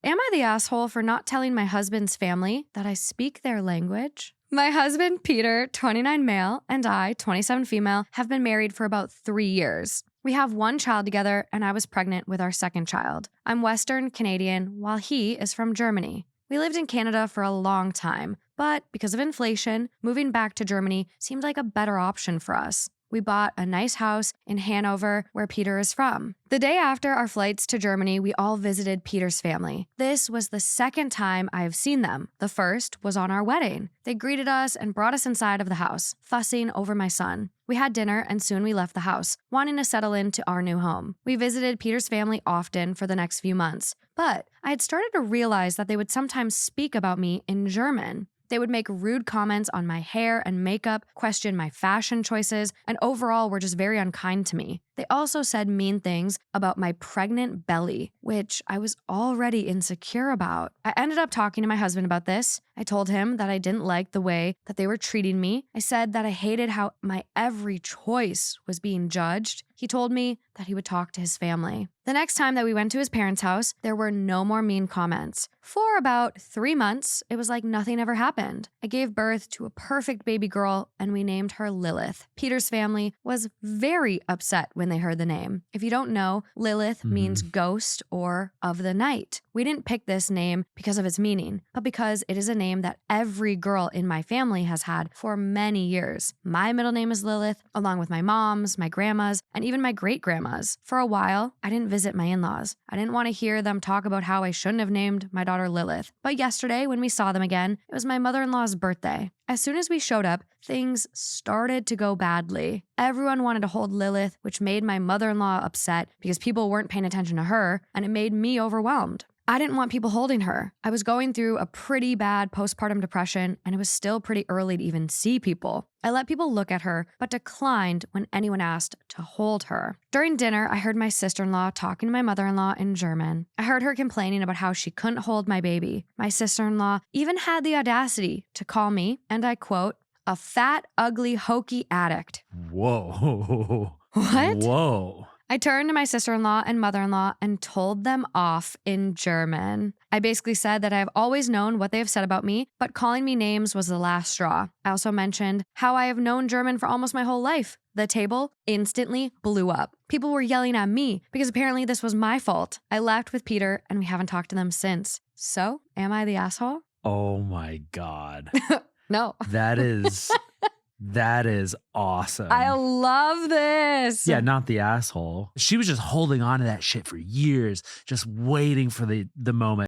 Am I the asshole for not telling my husband's family that I speak their language? My husband, Peter, 29 male, and I, 27 female, have been married for about 3 years. We have one child together, and I was pregnant with our second child. I'm Western Canadian, while he is from Germany. We lived in Canada for a long time, but because of inflation, moving back to Germany seemed like a better option for us. We bought a nice house in Hanover, where Peter is from. The day after our flights to Germany, we all visited Peter's family. This was the second time I have seen them. The first was on our wedding. They greeted us and brought us inside of the house, fussing over my son. We had dinner and soon we left the house, wanting to settle into our new home. We visited Peter's family often for the next few months, but I had started to realize that they would sometimes speak about me in German. They would make rude comments on my hair and makeup, question my fashion choices, and overall were just very unkind to me. They also said mean things about my pregnant belly, which I was already insecure about. I ended up talking to my husband about this. I told him that I didn't like the way that they were treating me. I said that I hated how my every choice was being judged. He told me that he would talk to his family. The next time that we went to his parents' house, there were no more mean comments. For about 3 months, it was like nothing ever happened. I gave birth to a perfect baby girl, and we named her Lilith. Peter's family was very upset when they heard the name. If you don't know, Lilith means ghost or of the night. We didn't pick this name because of its meaning, but because it is a name that every girl in my family has had for many years. My middle name is Lilith, along with my mom's, my grandma's, and even my great-grandma's. For a while, I didn't visit my in-laws. I didn't want to hear them talk about how I shouldn't have named my daughter Lilith. But yesterday, when we saw them again, it was my mother-in-law's birthday. As soon as we showed up, things started to go badly. Everyone wanted to hold Lilith, which made my mother-in-law upset because people weren't paying attention to her, and it made me overwhelmed. I didn't want people holding her. I was going through a pretty bad postpartum depression, and it was still pretty early to even see people. I let people look at her, but declined when anyone asked to hold her. During dinner, I heard my sister-in-law talking to my mother-in-law in German. I heard her complaining about how she couldn't hold my baby. My sister-in-law even had the audacity to call me, and I quote, a fat, ugly, hokey addict. Whoa. What? Whoa. I turned to my sister-in-law and mother-in-law and told them off in German. I basically said that I have always known what they have said about me, but calling me names was the last straw. I also mentioned how I have known German for almost my whole life. The table instantly blew up. People were yelling at me because apparently this was my fault. I left with Peter and we haven't talked to them since. So, am I the asshole? Oh my God. No. That is awesome. I love this. Yeah, not the asshole. She was just holding on to that shit for years, just waiting for the moment.